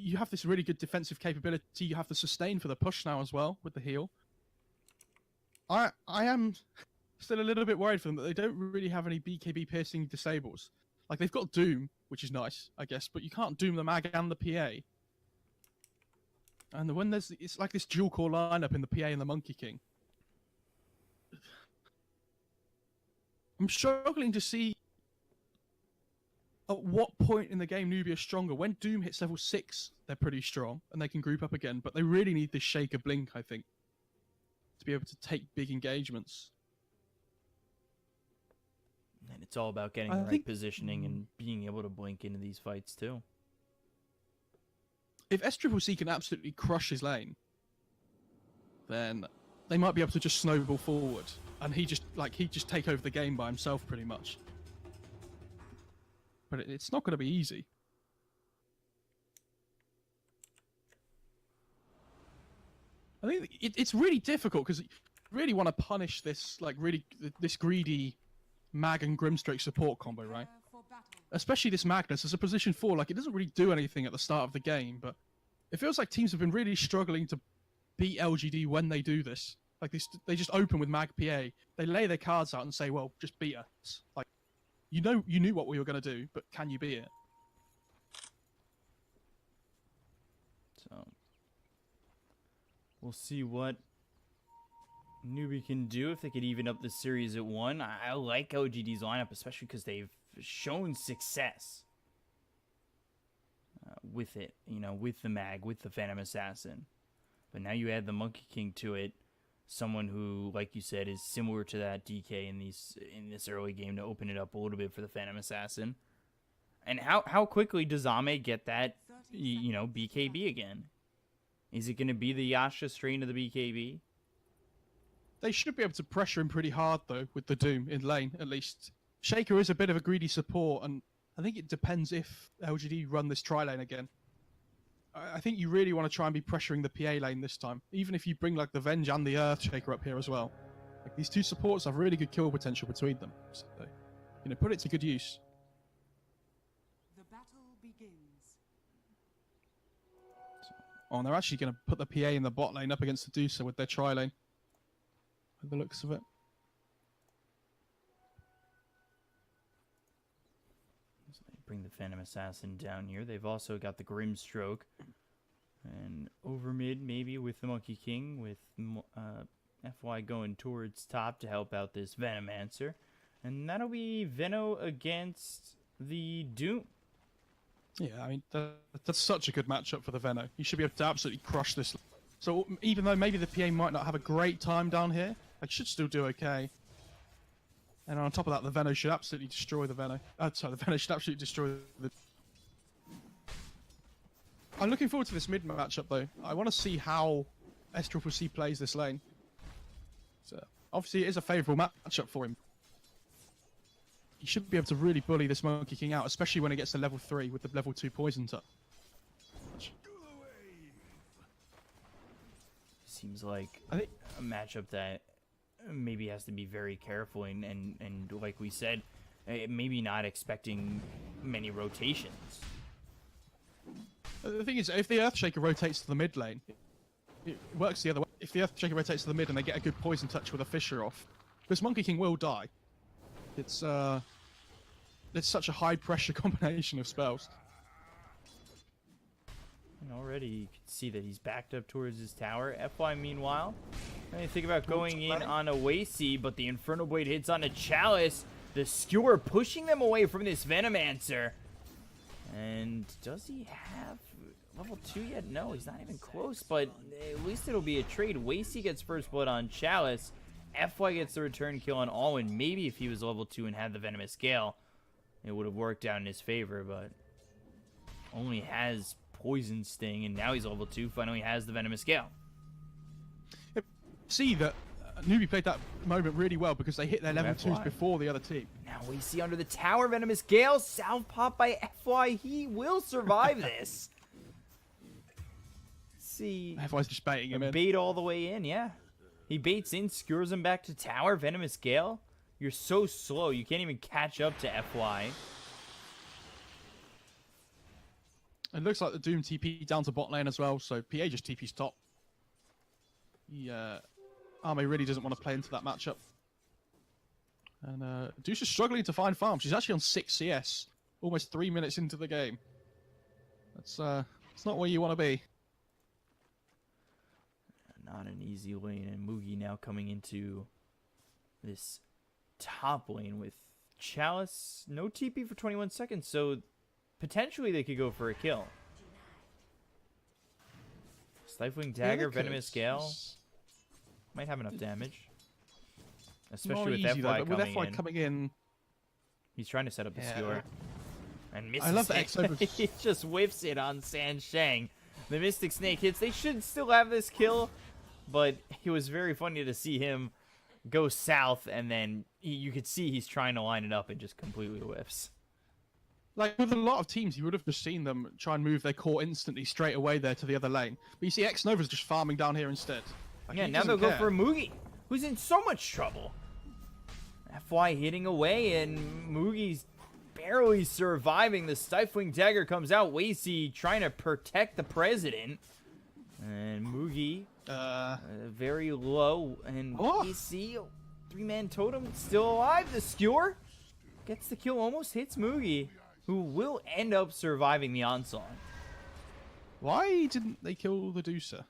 you have this really good defensive capability. You have the sustain for the push now as well with the heal. I am still a little bit worried for them that they don't really have any BKB piercing disables. Like, they've got Doom, which is nice, I guess, but you can't Doom the Mag and the PA. And when it's like this dual core lineup in the PA and the Monkey King. I'm struggling to see at what point in the game Newbee are stronger. When Doom hits level 6, they're pretty strong, and they can group up again, but they really need this Shaker Blink, I think, to be able to take big engagements. And it's all about getting the right positioning and being able to blink into these fights too. If Sccc can absolutely crush his lane, then they might be able to just snowball forward, and he'd just take over the game by himself pretty much. But it's not going to be easy. I think it's really difficult because you really want to punish this this greedy Mag and Grimstroke support combo, right? Especially this Magnus as a position 4. Like, it doesn't really do anything at the start of the game, but it feels like teams have been really struggling to beat LGD when they do this. Like, they just open with Mag PA. They lay their cards out and say, well, just beat us. Like, you knew what we were going to do, but can you beat it? So we'll see what Newbee can do, if they could even up the series at 1. I like LGD's lineup, especially because they've shown success with it, with the Mag, with the Phantom Assassin. But now you add the Monkey King to it, someone who, like you said, is similar to that DK in this early game to open it up a little bit for the Phantom Assassin. And how quickly does Ame get that, BKB again? Is it going to be the Yasha strain of the BKB? They should be able to pressure him pretty hard, though, with the Doom in lane, at least. Shaker is a bit of a greedy support, and I think it depends if LGD run this tri-lane again. I think you really want to try and be pressuring the PA lane this time, even if you bring, like, the Venge and the Earth Shaker up here as well. Like, these two supports have really good kill potential between them. So, put it to good use. The battle begins. Oh, and they're actually going to put the PA in the bot lane up against the Dusa with their tri-lane. By the looks of it. So they bring the Phantom Assassin down here. They've also got the Grimstroke. And over mid, maybe with the Monkey King, with FY going towards top to help out this Venomancer. And that'll be Veno against the Doom. Yeah, I mean, that's such a good matchup for the Veno. You should be able to absolutely crush this. So even though maybe the PA might not have a great time down here, I should still do okay. And on top of that, the Veno should absolutely destroy the Veno. The Veno should absolutely destroy the... I'm looking forward to this mid matchup, though. I want to see how Sccc plays this lane. So, obviously, it is a favourable matchup for him. He should be able to really bully this Monkey King out, especially when he gets to level 3 with the level 2 poison touch. Seems like a matchup that maybe has to be very careful and like we said, maybe not expecting many rotations. The thing is, if the Earthshaker rotates to the mid lane, it works the other way. If the Earthshaker rotates to the mid and they get a good poison touch with a Fissure off, this Monkey King will die. It's such a high pressure combination of spells. And already you can see that he's backed up towards his tower. FY meanwhile, I think about going in on a Wasey, but the Infernal Blade hits on a Chalice. The Skewer pushing them away from this Venomancer. And does he have level 2 yet? No, he's not even close, but at least it'll be a trade. Wasey gets first blood on Chalice. FY gets the return kill on Alwyn. Maybe if he was level 2 and had the Venomous Gale, it would have worked out in his favor, but only has Poison Sting, and now he's level 2, finally has the Venomous Gale. See that Newbee played that moment really well because they hit their level 2s before the other team. Now we see under the tower, Venomous Gale, South pop by FY. He will survive this. See, FY's just baiting him in. Bait all the way in, yeah. He baits in, skewers him back to tower. Venomous Gale, you're so slow, you can't even catch up to FY. It looks like the Doom TP down to bot lane as well, so PA just TP's top. Arme really doesn't want to play into that matchup. And Deuce is struggling to find farm. She's actually on 6 CS, almost 3 minutes into the game. That's it's not where you want to be. Not an easy lane, and Moggy now coming into this top lane with Chalice. No TP for 21 seconds, so potentially they could go for a kill. Stifling Dagger, Venomous Gale. Might have enough damage. Especially with FY coming in. He's trying to set up the skewer. And misses. I love the X over. He just whiffs it on Sansheng. The Mystic Snake hits. They should still have this kill, but it was very funny to see him go south, and then you could see he's trying to line it up and just completely whiffs. Like, with a lot of teams, you would have just seen them try and move their core instantly straight away there to the other lane. But you see X Nova's just farming down here instead. Like, yeah, now they'll go for Moggy, who's in so much trouble. FY hitting away, and Moogie's barely surviving. The Stifling Dagger comes out. Wacy trying to protect the president. And Moggy very low. And Wacy, 3-man totem, still alive. The skewer gets the kill, almost hits Moggy, who will end up surviving the onslaught. Why didn't they kill the Deucer?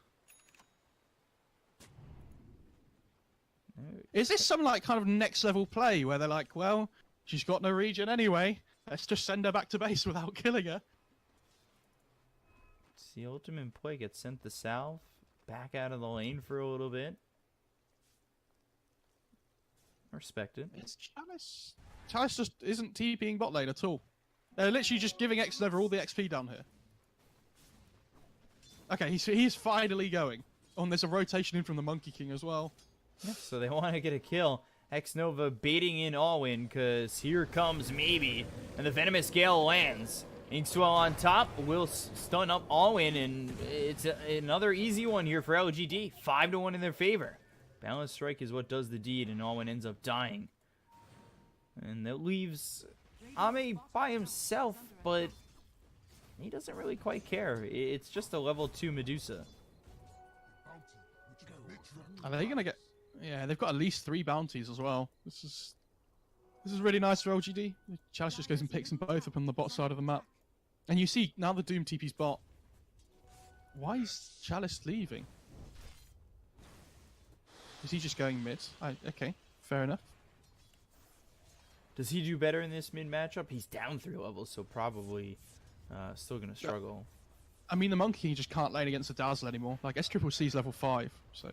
Is this some like kind of next level play where they're like, well, she's got no regen anyway, let's just send her back to base without killing her? It's the ultimate play. Gets sent to south, back out of the lane for a little bit. Respect it. It's Chalice. Chalice just isn't TPing bot lane at all. They're literally just giving X Nova all the XP down here. Okay, he's finally going. Oh, and there's a rotation in from the Monkey King as well. Yeah, so they want to get a kill. X Nova baiting in Alwyn, because here comes Maybe, and the Venomous Gale lands. Inkswell on top will stun up Alwyn, and it's another easy one here for LGD. 5-1 in their favor. Balance Strike is what does the deed, and Alwyn ends up dying. And that leaves Ame by himself, but he doesn't really quite care. It's just a level 2 Medusa. Are they gonna get? Yeah, they've got at least 3 bounties as well. This is really nice for LGD. Chalice just goes and picks them both up on the bot side of the map. And you see, now the Doom TP's bot. Why is Chalice leaving? Is he just going mid? Okay, fair enough. Does he do better in this mid matchup? He's down 3 levels, so probably still going to struggle. I mean, the Monkey King just can't lane against the Dazzle anymore. Like, Sccc level 5, so...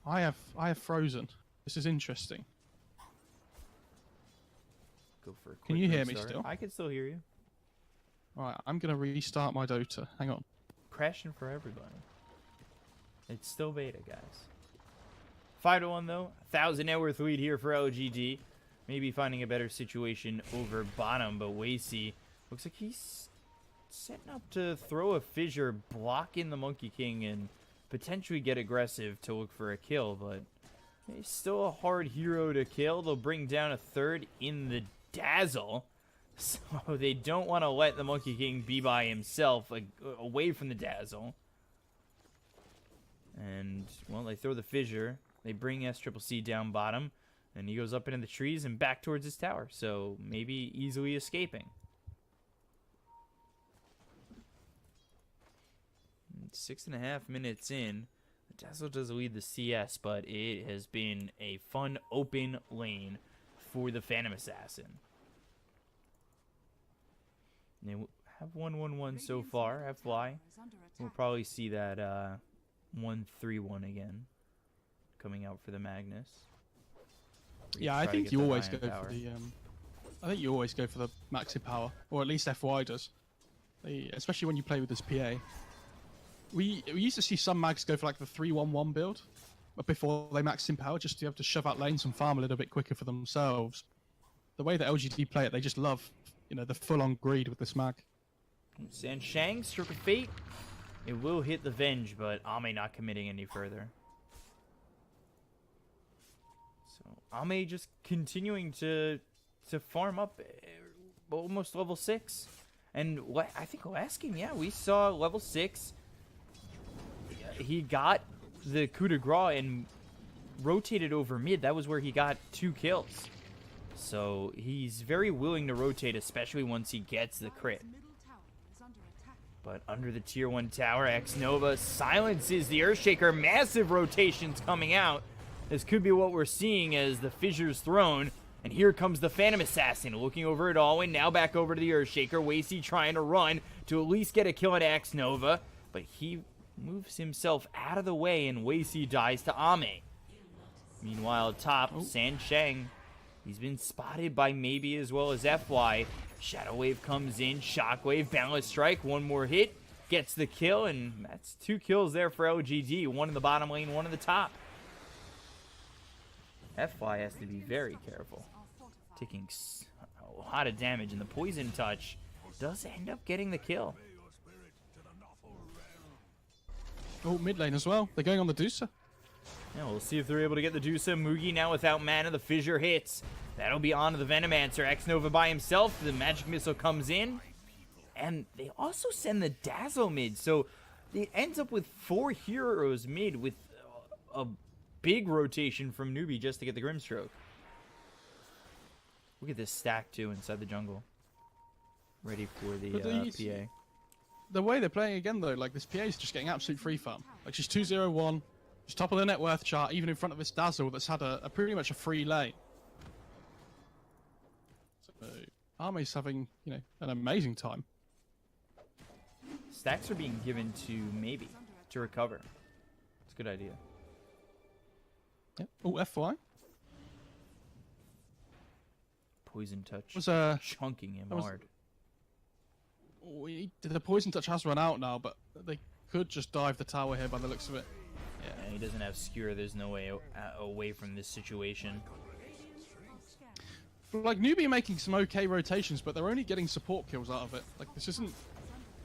I have frozen. This is interesting. Go for a quick Can you hear me restart. still? I can still hear you. Alright, I'm gonna restart my Dota. Hang on. Crashing for everybody. It's still beta, guys. 5-1 though. 1,000 net worth lead here for LGD. Maybe finding a better situation over bottom, but Wacy looks like he's setting up to throw a fissure, block in the Monkey King, and potentially get aggressive to look for a kill, but he's still a hard hero to kill. They'll bring down a third in the Dazzle, so they don't want to let the Monkey King be by himself, like, away from the Dazzle. And, well, they throw the fissure. They bring Sccc down bottom, and he goes up into the trees and back towards his tower, so maybe easily escaping. 6.5 minutes in, the Dazzle does lead the CS, but it has been a fun open lane for the Phantom Assassin. They have 1-1-1 so far. FY, we'll probably see that 1-3-1 again coming out for the Magnus. Yeah, I think you always go for the. I think you always go for the maxi power, or at least FY does. Especially when you play with this PA. We used to see some mags go for like the 3-1-1 build, but before they maxed in power, just to be able to shove out lanes and farm a little bit quicker for themselves. The way that LGD play it, they just love, the full-on greed with this mag. Sansheng, Stroke of Fate. It will hit the Venge, but Ame not committing any further. So Ame just continuing to farm up almost level 6. And I think last game, yeah, we saw level 6. He got the coup de grace and rotated over mid. That was where he got 2 kills. So he's very willing to rotate, especially once he gets the crit. But under the tier 1 tower, X-Nova silences the Earthshaker. Massive rotations coming out. This could be what we're seeing as the Fissure's thrown. And here comes the Phantom Assassin looking over at Alwyn. Now back over to the Earthshaker. Wasey trying to run to at least get a kill on X-Nova. But he moves himself out of the way and Wasey dies to Ame. Meanwhile, top, San Sheng. He's been spotted by Maybe as well as FY. Shadow Wave comes in. Shockwave, Boundless Strike. One more hit. Gets the kill. And that's 2 kills there for LGD. 1 in the bottom lane, 1 in the top. FY has to be very careful. Taking a lot of damage. And the Poison Touch does end up getting the kill. Oh, mid lane as well. They're going on the Deucer. Yeah, we'll see if they're able to get the Deucer. Moogie now without mana. The Fissure hits. That'll be on to the Venomancer. X-Nova by himself. The Magic Missile comes in. And they also send the Dazzle mid. So it ends up with 4 heroes mid with a big rotation from Newbee just to get the Grimstroke. Look at this stack too inside the jungle. Ready for the PA. The way they're playing again though, like this PA is just getting absolute free farm. Like she's 2-0-1. She's top of the net worth chart, even in front of this Dazzle that's had a pretty much a free lane. So Ame's having, you know, an amazing time. Stacks are being given to Maybe to recover. It's a good idea. Yep. Oh, FY. Poison Touch Was chunking him hard. The Poison Touch has run out now, but they could just dive the tower here by the looks of it. Yeah, he doesn't have Skewer. There's no way away from this situation. Like Newbee making some okay rotations, but they're only getting support kills out of it. Like this isn't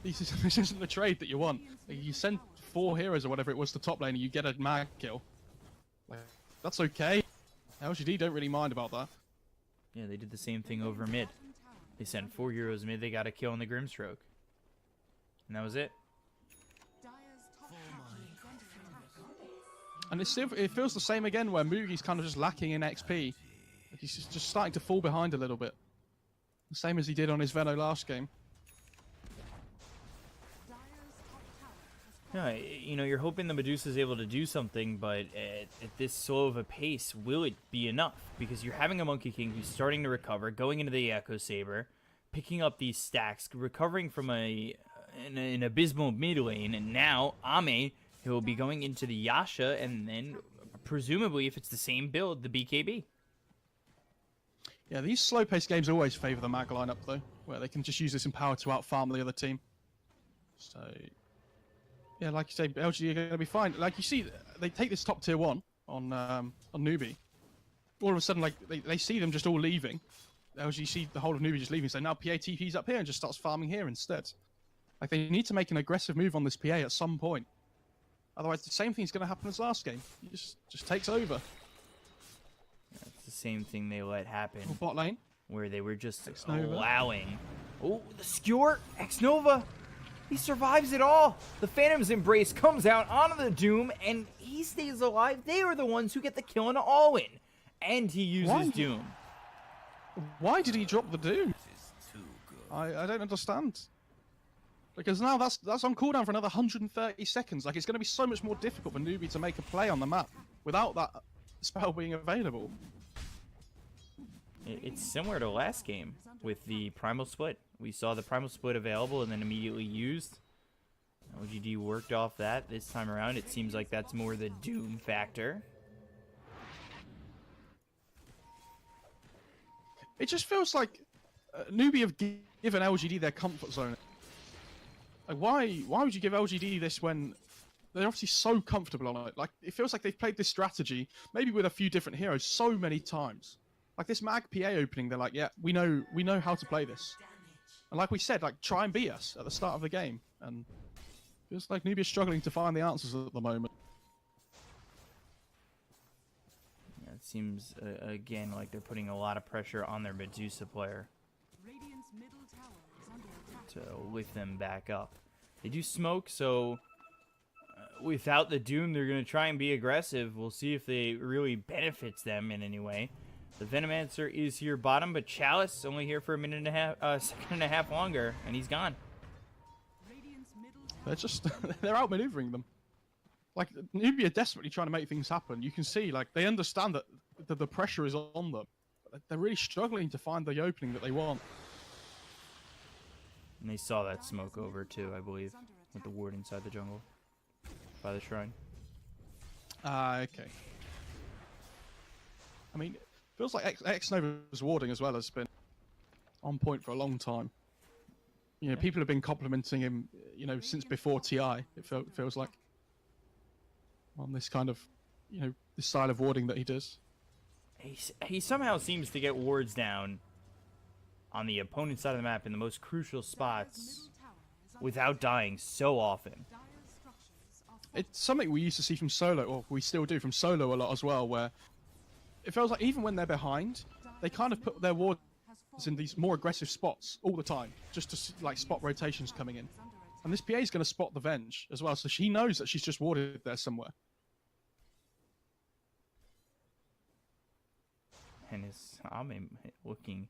the trade that you want. Like, you send 4 heroes or whatever it was to top lane, and you get a mag kill. Like that's okay. LGD don't really mind about that. Yeah, they did the same thing over mid. They sent 4 heroes mid. They got a kill on the Grimstroke, and that was it. And it feels the same again, where Moogie's kind of just lacking in XP. He's just starting to fall behind a little bit. The same as he did on his Veno last game. Yeah, you know, you're hoping the Medusa's able to do something, but at this slow of a pace, will it be enough? Because you're having a Monkey King who's starting to recover, going into the Echo Saber, picking up these stacks, recovering from an abysmal mid lane, and now Ame, he'll be going into the Yasha, and then, presumably, if it's the same build, the BKB. Yeah, these slow-paced games always favour the mag lineup, though, where they can just use this in power to out-farm the other team. So, yeah, like you say, LGD are going to be fine. Like you see, they take this top tier 1 on Newbee. All of a sudden, like they see them just all leaving. LGD see the whole of Newbee just leaving, so now PA TP's up here and just starts farming here instead. Like they need to make an aggressive move on this PA at some point. Otherwise, the same thing's going to happen as last game. He just takes over. That's the same thing they let happen. Oh, bot lane. Where they were just X-Nova. allowing. Oh, the Skewer! X-Nova! He survives it all! The Phantom's Embrace comes out onto the Doom, and he stays alive. They are the ones who get the kill on Alwyn. And he uses Doom. Why did he drop the Doom? I don't understand. Because now that's on cooldown for another 130 seconds. Like, it's going to be so much more difficult for Newbee to make a play on the map without that spell being available. It's similar to last game with the Primal Split. We saw the Primal Split available and then immediately used. LGD worked off that this time around. It seems like that's more the Doom factor. It just feels like Newbee have given LGD their comfort zone. Like, why would you give LGD this when they're obviously so comfortable on it? Like, it feels like they've played this strategy, maybe with a few different heroes, so many times. Like this Mag PA opening, they're like, yeah, we know how to play this. And like we said, like, try and beat us at the start of the game. And it feels like Newbee is struggling to find the answers at the moment. Yeah, it seems, again, like they're putting a lot of pressure on their Medusa player. to lift them back up. They do smoke, so without the Doom, they're going to try and be aggressive. We'll see if they really benefits them in any way. The Venomancer is here bottom, but Chalice only here for a minute and a half, second and a half longer, and he's gone. They're just they're outmaneuvering them. Like Newbee are desperately trying to make things happen. You can see like they understand that the pressure is on them. They're really struggling to find the opening that they want. And they saw that smoke over too, I believe, with the ward inside the jungle by the shrine. Okay. I mean, feels like X-Nova's warding as well has been on point for a long time. You know, people have been complimenting him, you know, since before TI. It feels like on this kind of, you know, this style of warding that he does. He somehow seems to get wards down on the opponent's side of the map in the most crucial spots without dying so often. It's something we used to see from solo, or we still do from solo a lot as well, where it feels like even when they're behind, they kind of put their wards in these more aggressive spots all the time, just to like spot rotations coming in. And this PA is going to spot the Venge as well, so she knows that she's just warded there somewhere. And his Ame looking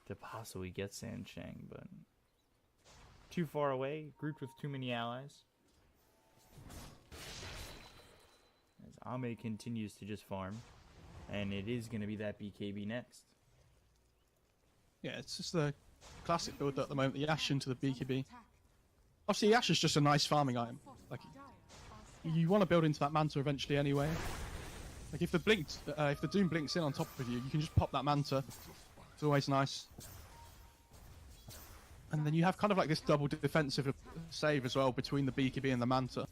to possibly get Sansheng, but too far away, grouped with too many allies. As Ame continues to just farm, and it is going to be that BKB next. Yeah, it's just the classic build at the moment, the Ashe into the BKB. Obviously, Ashe is just a nice farming item. Like, you want to build into that Manta eventually anyway. Like, if the Doom blinks in on top of you, you can just pop that Manta. It's always nice. And then you have kind of like this double defensive save as well between the BKB and the Manta.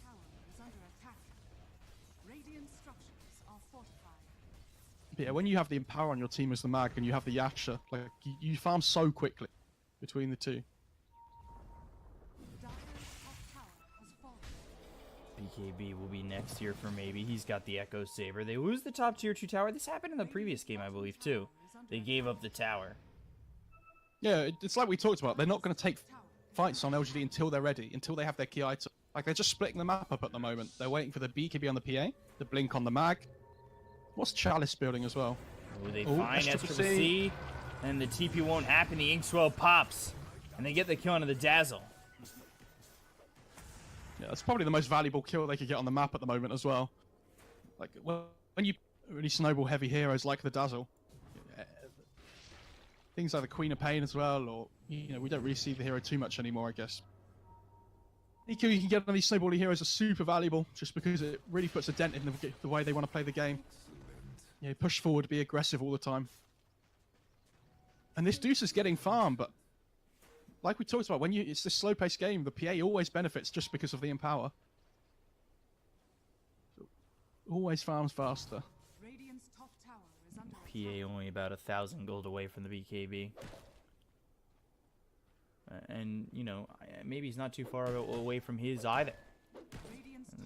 But yeah, when you have the Empower on your team as the Mag and you have the Yasha, like you farm so quickly between the two. BKB will be next here for maybe. He's got the Echo Saber. They lose the top tier 2 tower. This happened in the previous game, I believe, too. They gave up the tower. Yeah, it's like we talked about. They're not going to take fights on LGD until they're ready, until they have their key item. Like, they're just splitting the map up at the moment. They're waiting for the BKB on the PA, the Blink on the Mag. What's Chalice building as well? Oh, they find Sccc, and the TP won't happen. The Inkswell pops, and they get the kill onto the Dazzle. Yeah, that's probably the most valuable kill they could get on the map at the moment as well. Like, when you really snowball heavy heroes like the Dazzle, things like the Queen of Pain as well, or, you know, we don't really see the hero too much anymore, I guess. Any kill you can get on these snowbally heroes are super valuable, just because it really puts a dent in the way they want to play the game. You know, push forward, be aggressive all the time. And this Deuce is getting farm, but like we talked about, when it's this slow-paced game, the PA always benefits just because of the Empower. So, always farms faster. PA only about 1,000 gold away from the BKB. And, you know, maybe he's not too far away from his either.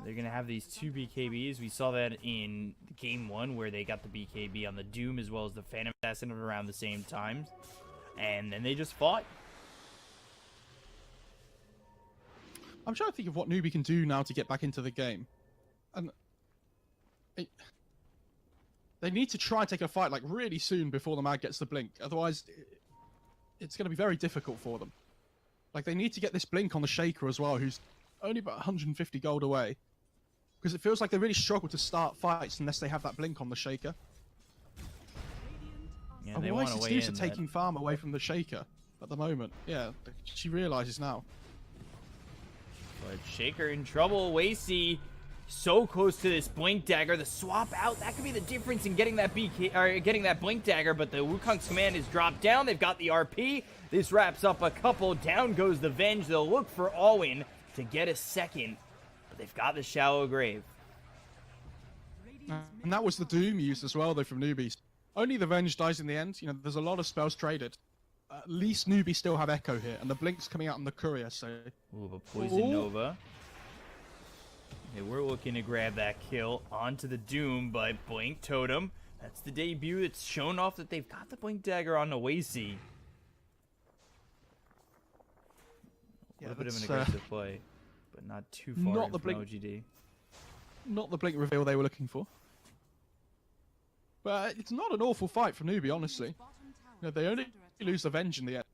They're going to have these 2 BKBs. We saw that in game 1 where they got the BKB on the Doom as well as the Phantom Assassin at around the same time. And then they just fought. I'm trying to think of what Newbee can do now to get back into the game. And they need to try and take a fight like really soon before the Mag gets the Blink. Otherwise, it's going to be very difficult for them. Like, they need to get this Blink on the Shaker as well, who's only about 150 gold away. Because it feels like they really struggle to start fights unless they have that Blink on the Shaker. Yeah, they want to weigh in. Taking farm away from the Shaker at the moment. Yeah, she realizes now. But Shaker in trouble. Wasey so close to this Blink Dagger. The swap out, that could be the difference in getting that getting that Blink Dagger, but the Wukong's command is dropped down. They've got the RP. This wraps up a couple. Down goes the Venge. They'll look for Alwyn to get a second, but they've got the Shallow Grave. And that was the Doom used as well, though, from Newbee. Only the Venge dies in the end. You know, there's a lot of spells traded. At least Newbee still have Echo here, and the Blink's coming out on the Courier, so... Ooh, a Poison Nova. Okay, we're looking to grab that kill onto the Doom, but Blink Totem. That's the debut. It's shown off that they've got the Blink Dagger on Oasis. A little bit of an that's, aggressive play, but not too far not in the from blink- LGD. Not the blink reveal they were looking for. But it's not an awful fight for Newbee, honestly. You know, they only lose the Venge in the end.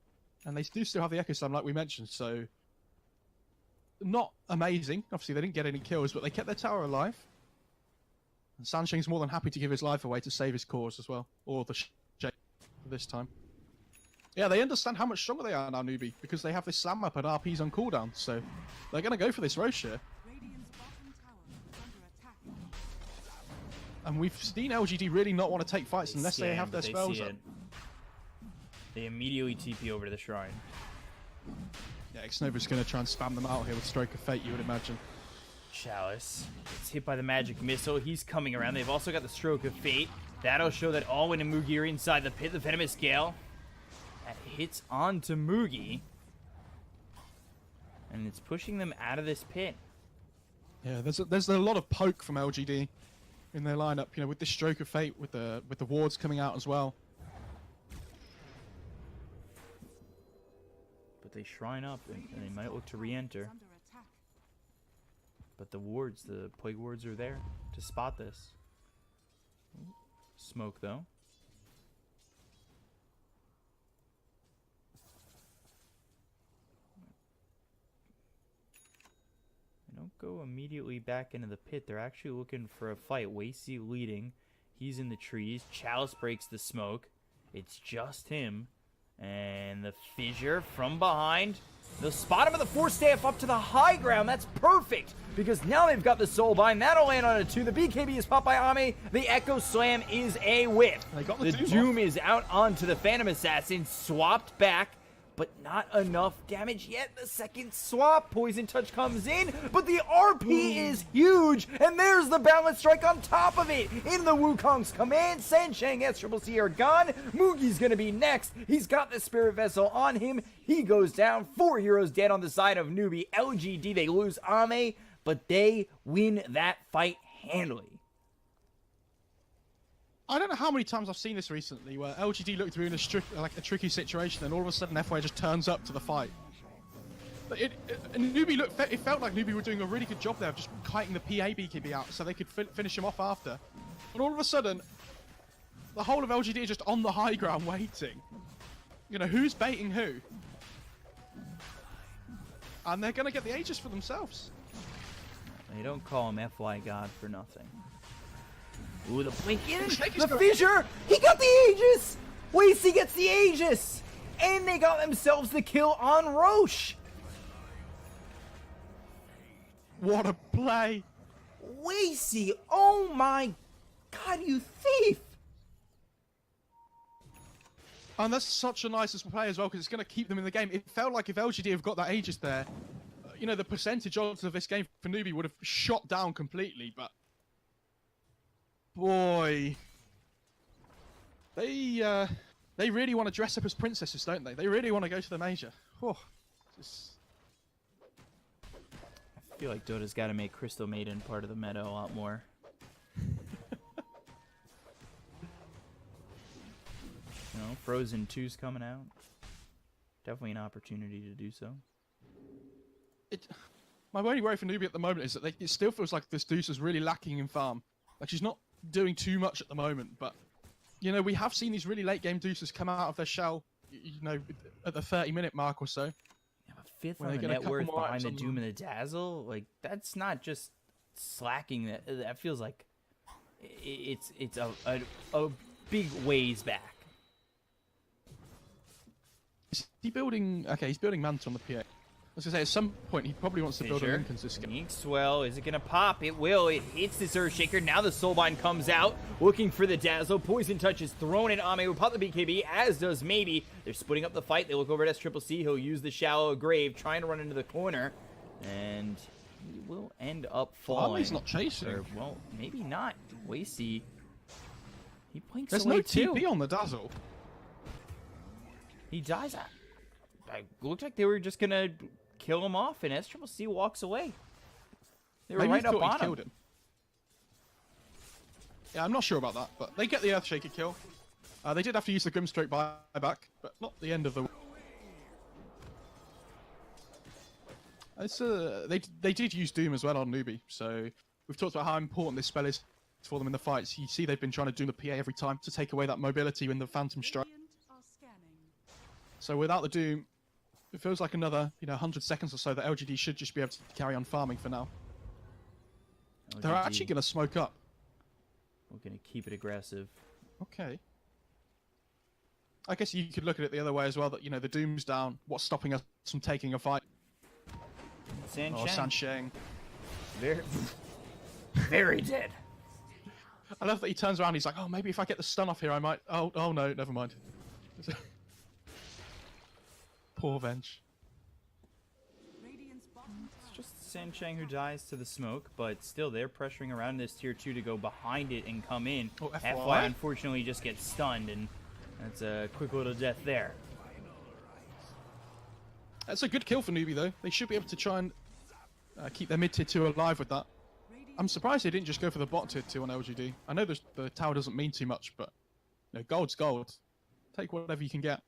And they do still have the Echo Slam, like we mentioned, so... Not amazing. Obviously, they didn't get any kills, but they kept their tower alive. And Sansheng's more than happy to give his life away to save his cause as well. Or the Shake this time. Yeah, they understand how much stronger they are now, Newbee, because they have this Slam map and RPs on cooldown, so... They're going to go for this Roche here. Radiant's bottom tower is under attack. And we've seen LGD really not want to take fights unless they have their spells up. They immediately TP over to the shrine. Yeah, Xnova's going to try and spam them out here with Stroke of Fate, you would imagine. Chalice gets hit by the magic missile. He's coming around. They've also got the Stroke of Fate. That'll show that Alwyn and Moggy are inside the pit. The Venomous Gale. That hits onto Moggy. And it's pushing them out of this pit. Yeah, there's a lot of poke from LGD in their lineup. You know, with this Stroke of Fate, with the wards coming out as well. But they shrine up and they might look to re-enter. Under attack. But the wards, the plague wards are there to spot this. Smoke though. They don't go immediately back into the pit. They're actually looking for a fight. Wasey leading. He's in the trees. Chalice breaks the smoke. It's just him. And the fissure from behind. They'll spot him with the Force Staff up to the high ground. That's perfect. Because now they've got the Soulbind. That'll land on a 2. The BKB is popped by Ame. The Echo Slam is a whip. They got the Doom is out onto the Phantom Assassin. Swapped back. But not enough damage yet. The second swap. Poison Touch comes in. But the RP is huge. And there's the Balance Strike on top of it. In the Wukong's command. Sansheng, Sccc are gone. Moogie's going to be next. He's got the Spirit Vessel on him. He goes down. 4 heroes dead on the side of Newbee. LGD, they lose Ame. But they win that fight handily. I don't know how many times I've seen this recently, where LGD looked to be in a tricky situation, and all of a sudden FY just turns up to the fight. But and Newbee it felt like Newbee were doing a really good job there of just kiting the PA BKB out, so they could finish him off after. And all of a sudden, the whole of LGD is just on the high ground waiting. You know, who's baiting who? And they're gonna get the Aegis for themselves. They don't call him FY God for nothing. Ooh, the blink in, The the fissure, he got the Aegis! Wasey gets the Aegis! And they got themselves the kill on Roche! What a play! Wasey, oh my god, you thief! And that's such a nice play as well, because it's going to keep them in the game. It felt like if LGD have got that Aegis there, you know, the percentage odds of this game for Newbee would have shot down completely, but... Boy... They really want to dress up as princesses, don't they? They really want to go to the major. Oh, just... I feel like Dota's got to make Crystal Maiden part of the meta a lot more. You know, Frozen 2's coming out. Definitely an opportunity to do so. My only worry for Newbee at the moment is that it still feels like this Deuce is really lacking in farm. Like, she's not doing too much at the moment, but... You know, we have seen these really late game Deuces come out of their shell, you know, at the 30-minute mark or so. Yeah, but fifth When on they the get a net couple worth more behind items the on Doom them. and the Dazzle, like, that's not just slacking. That feels like it's a big ways back. Is he building... Okay, he's building Manta on the PA. I was going to say, at some point, he probably wants to build a Fissure. Lincoln's this game. Ink Swell, is it going to pop? It will. It hits this Earthshaker. Now the Soulbind comes out, looking for the Dazzle. Poison Touch is thrown in Ame. Will pop the BKB, as does Maybe. They're splitting up the fight. They look over at Sccc. He'll use the Shallow Grave, trying to run into the corner. And he will end up falling. Ame's not chasing. Or, well, maybe not. Wasey. He blinks There's away no too. TP on the Dazzle. He dies. It looked like they were just going to kill him off, and Sccc walks away. They were Maybe right he up thought he on killed him. Yeah, I'm not sure about that, but they get the Earthshaker kill. They did have to use the Grimstroke buyback, but not the end of the... It's they did use Doom as well on Newbee, so we've talked about how important this spell is for them in the fights. You see, they've been trying to do the PA every time to take away that mobility when the Phantom strike. Radiant are scanning. So without the Doom, it feels like another 100 seconds or so that LGD should just be able to carry on farming for now. They're actually going to smoke up. We're going to keep it aggressive. Okay. I guess you could look at it the other way as well, that, the Doom's down. What's stopping us from taking a fight? Sansheng. Very, very dead. I love that he turns around, he's like, oh, maybe if I get the stun off here, I might... Oh no, never mind. Poor Venge. Radiant's bottom It's just Sansheng who dies to the smoke, but still they're pressuring around this tier 2 to go behind it and come in. Oh, FY unfortunately just gets stunned, and that's a quick little death there. That's a good kill for Newbee, though. They should be able to try and keep their mid tier 2 alive with that. I'm surprised they didn't just go for the bot tier 2 on LGD. I know the tower doesn't mean too much, but gold's gold. Take whatever you can get.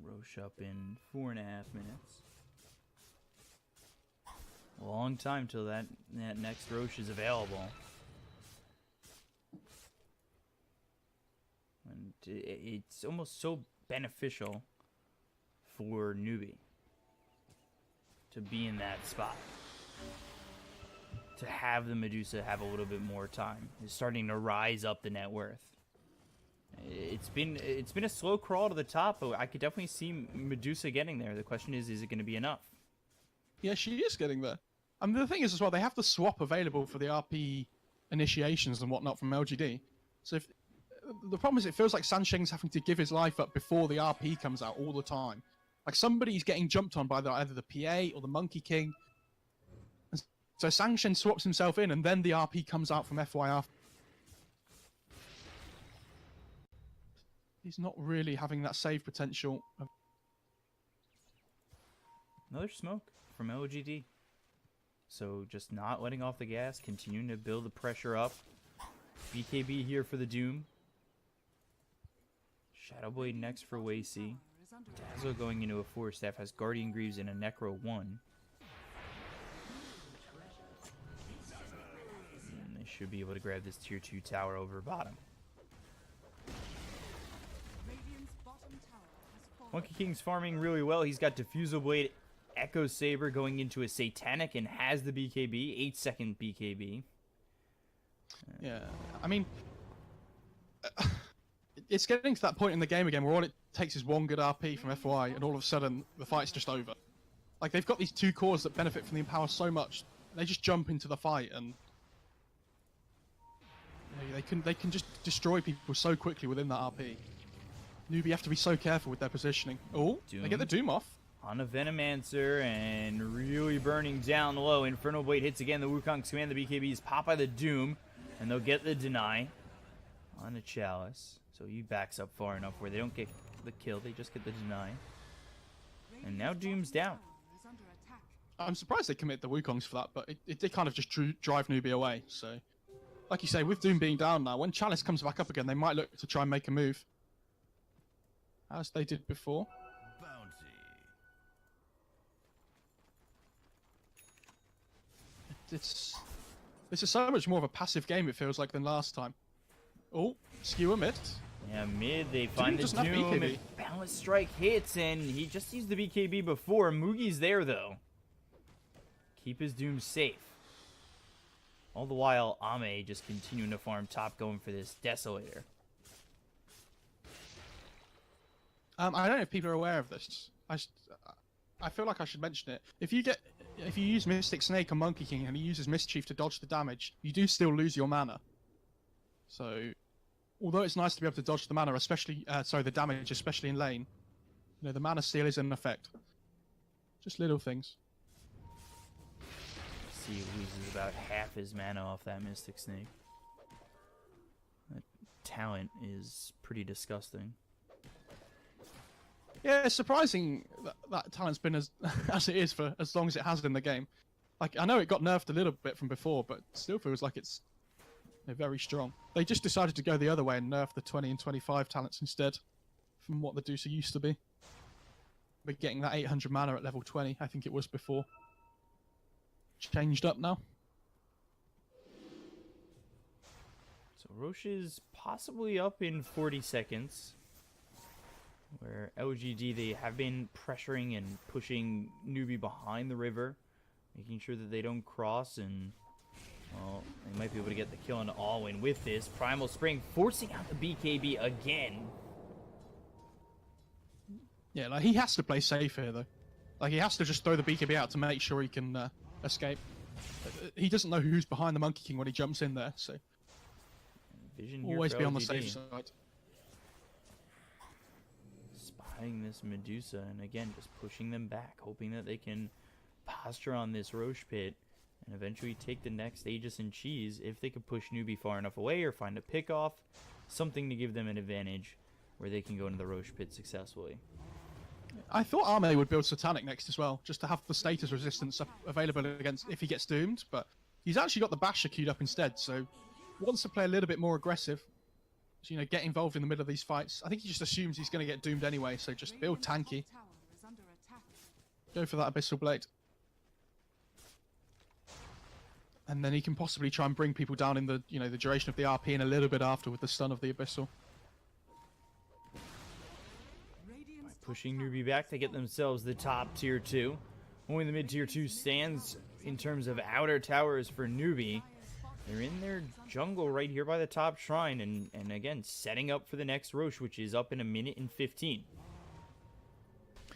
Roche up in 4.5 minutes. A long time till that next Roche is available. And it's almost so beneficial for Newbee to be in that spot. To have the Medusa have a little bit more time. Is starting to rise up the net worth. It's been a slow crawl to the top, but I could definitely see Medusa getting there. The question is it going to be enough? Yeah, she is getting there. I mean, the thing is as well, they have the swap available for the RP initiations and whatnot from LGD. So if the problem is it feels like Sansheng's having to give his life up before the RP comes out all the time. Like somebody's getting jumped on by either the PA or the Monkey King. And so Sansheng swaps himself in and then the RP comes out from FYR. He's not really having that save potential. Another smoke from LGD. So just not letting off the gas, continuing to build the pressure up. BKB here for the Doom. Shadowblade next for Wacy. Dazzle going into a 4-staff, has Guardian Greaves and a Necro 1. And they should be able to grab this tier 2 tower over bottom. Radiant's bottom tower has fallen. Monkey King's farming really well. He's got Diffusal Blade, Echo Saber going into a Satanic and has the BKB, 8-second BKB. Yeah, I mean, it's getting to that point in the game again where all it takes is one good RP from FY and all of a sudden the fight's just over. Like they've got these two cores that benefit from the Empower so much, they just jump into the fight and they can just destroy people so quickly within that RP. Newbee have to be so careful with their positioning. Oh, they get the Doom off. On a Venomancer and really burning down low. Infernal Blade hits again. The Wukong's command. The BKBs pop by the Doom. And they'll get the deny on a Chalice. So he backs up far enough where they don't get the kill. They just get the deny. And now Doom's down. Is under attack. I'm surprised they commit the Wukongs for that, but it did kind of just drive Newbee away. So, like you say, with Doom being down now, when Chalice comes back up again, they might look to try and make a move. As they did before. This is so much more of a passive game, it feels like, than last time. Oh, skewer mid. Yeah, mid, they find the doesn't have Doom, BKB. and Balance Strike hits, and he just used the BKB before. Moogie's there, though. Keep his Doom safe. All the while, Ame just continuing to farm top, going for this Desolator. I don't know if people are aware of this. I feel like I should mention it. If you use Mystic Snake on Monkey King and he uses Mischief to dodge the damage, you do still lose your mana. So, although it's nice to be able to dodge the mana, the damage, especially in lane, the mana steal is in effect. Just little things. See, he loses about half his mana off that Mystic Snake. That talent is pretty disgusting. Yeah, it's surprising that talent's been as it is for as long as it has in the game. Like, I know it got nerfed a little bit from before, but still feels like it's very strong. They just decided to go the other way and nerf the 20 and 25 talents instead, from what the Deucer used to be. We're getting that 800 mana at level 20. I think it was before. Changed up now. So Roche is possibly up in 40 seconds. Where LGD, they have been pressuring and pushing Newbee behind the river, making sure that they don't cross, and well, they might be able to get the kill on Alwyn with this. Primal Spring forcing out the BKB again. Yeah, like he has to play safe here though. Like he has to just throw the BKB out to make sure he can escape. He doesn't know who's behind the Monkey King when he jumps in there, so Vision here always for be on the LGD. safe side. Spying this Medusa, and again just pushing them back, hoping that they can posture on this Roche pit and eventually take the next Aegis and Cheese if they could push Newbee far enough away or find a pick off, something to give them an advantage where they can go into the Roche pit successfully. I thought Arme would build Satanic next as well, just to have the status resistance available against if he gets doomed, but he's actually got the Basher queued up instead, so wants to play a little bit more aggressive. So, you know, get involved in the middle of these fights. I think he just assumes he's going to get doomed anyway, so just build tanky. Tower is under attack. Go for that Abyssal Blade. And then he can possibly try and bring people down in the, you know, the duration of the RP and a little bit after with the stun of the Abyssal. Radiant's Pushing Newbee back to get themselves the top tier 2. Only the mid tier 2 stands in terms of outer towers for Newbee. They're in their jungle right here by the top shrine, and again, setting up for the next Roche, which is up in 1 minute and 15.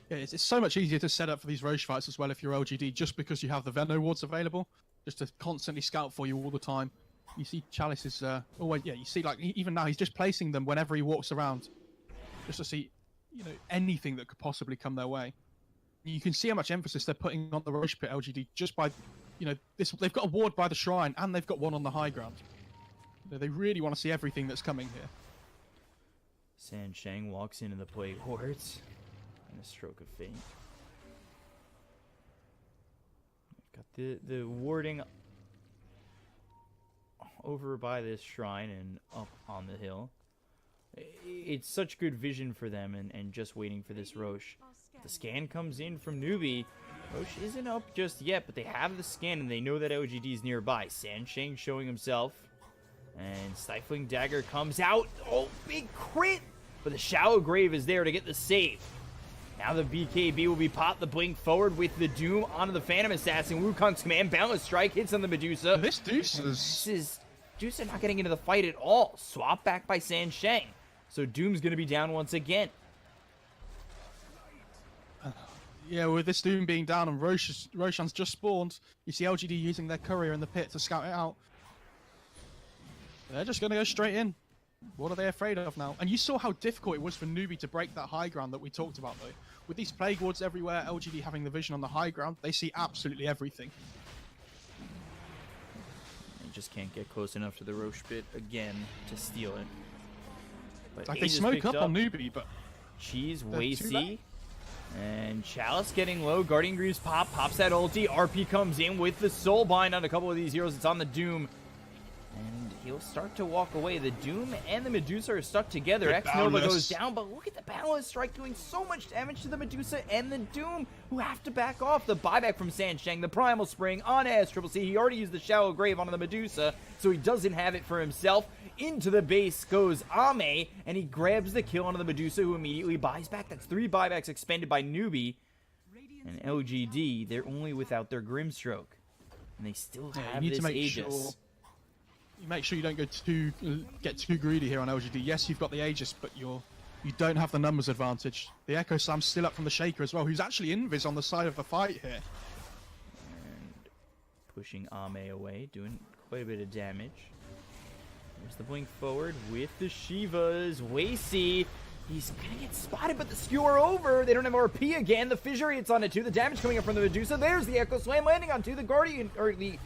Yeah, it's so much easier to set up for these Roche fights as well if you're LGD, just because you have the Veno wards available, just to constantly scout for you all the time. You see Chalice is always, yeah, you see like even now he's just placing them whenever he walks around, just to see, you know, anything that could possibly come their way. You can see how much emphasis they're putting on the Roche pit LGD just by, you know, this, they've got a ward by the shrine and they've got one on the high ground. You know, they really want to see everything that's coming here. San Shang walks into the Plague Hordes and a stroke of fate. Got the warding over by this shrine and up on the hill. It's such good vision for them, and just waiting for this Roche. The scan comes in from Newbee. Roche isn't up just yet, but they have the scan and they know that LGD is nearby. Sansheng showing himself. And Stifling Dagger comes out. Oh, big crit! But the Shallow Grave is there to get the save. Now the BKB will be popped. The blink forward with the Doom onto the Phantom Assassin. Wukong's command. Boundless Strike hits on the Medusa. This Deuce This is Medusa not getting into the fight at all. Swap back by Sansheng. So Doom's going to be down once again. Yeah, with this Doom being down and Roshan's just spawned, you see LGD using their courier in the pit to scout it out. They're just going to go straight in. What are they afraid of now? And you saw how difficult it was for Newbee to break that high ground that we talked about, though. With these Plague Wards everywhere, LGD having the vision on the high ground, they see absolutely everything. They just can't get close enough to the Roche pit again to steal it. But Like they Aegis smoke picked up on Newbee, but Cheese, They're too Wacy, late. and Chalice getting low. Guardian Greaves pops that ulti. RP comes in with the Soul Bind on a couple of these heroes. It's on the Doom. And he'll start to walk away. The Doom and the Medusa are stuck together. Good X-Nova Boundless. goes down, but look at the Boundless Strike doing so much damage to the Medusa and the Doom, who have to back off. The buyback from Sansheng, the Primal Spring on Sccc. He already used the Shallow Grave onto the Medusa, so he doesn't have it for himself. Into the base goes Ame, and he grabs the kill onto the Medusa, who immediately buys back. That's 3 buybacks expended by Newbee. And LGD, they're only without their Grimstroke. And they still yeah, have you need this to make Aegis. sure you make sure you don't get too greedy here on LGD. Yes, you've got the Aegis, but you don't have the numbers advantage. The Echo Slam's still up from the Shaker as well, who's actually invis on the side of the fight here. And pushing Ame away, doing quite a bit of damage. There's the blink forward with the Shivas. Wacy, he's gonna get spotted, but the skewer over. They don't have RP again. The Fissure hits on it too. The damage coming up from the Medusa. There's the Echo Slam landing onto the Guardian, or the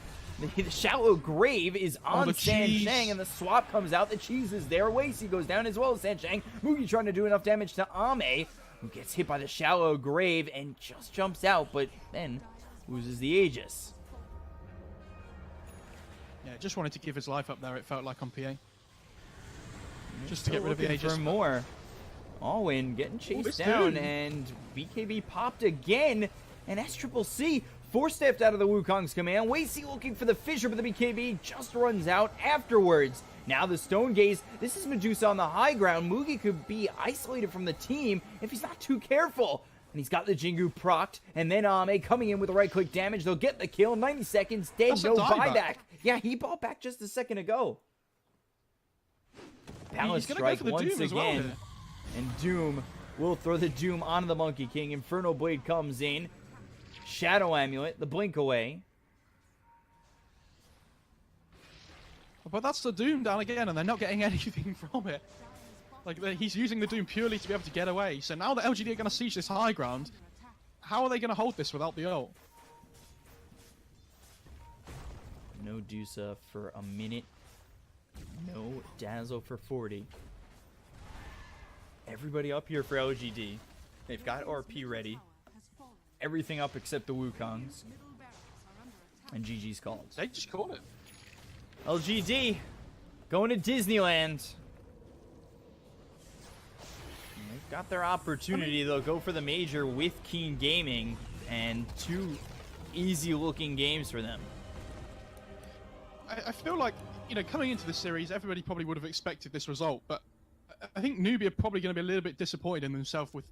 Shallow Grave is on the cheese. Sansheng, and the swap comes out. The Cheese is there. Wacy goes down as well as Sansheng. Moggy trying to do enough damage to Ame, who gets hit by the Shallow Grave and just jumps out, but then loses the Aegis. Yeah, just wanted to give his life up there, it felt like on PA. Just to get rid of the Looking Aegis. for more. Alwyn getting chased this down, dude. and BKB popped again, and Sccc four-stepped out of the Wukong's command. Wacey looking for the fissure, but the BKB just runs out afterwards. Now the Stone Gaze. This is Medusa on the high ground. Moggy could be isolated from the team if he's not too careful. And he's got the Jingu procced, and then Ame coming in with the right-click damage. They'll get the kill. 90 seconds, dead, That's a no dieback. buyback. Yeah, he bought back just a second ago. Balance He's gonna strike go for the once Doom as well again. here. And Doom will throw the Doom onto the Monkey King. Inferno Blade comes in. Shadow Amulet, the blink away. But that's the Doom down again, and they're not getting anything from it. Like, he's using the Doom purely to be able to get away. So now the LGD are going to siege this high ground. How are they going to hold this without the ult? No Dusa for a minute. No Dazzle for 40. Everybody up here for LGD. They've got RP ready. Everything up except the Wukongs. And GG's called. They just caught it. LGD going to Disneyland. They've got their opportunity. They'll go for the major with Keen Gaming, and two easy-looking games for them. I feel like, you know, coming into the series, everybody probably would have expected this result, but I think Newbee are probably going to be a little bit disappointed in themselves with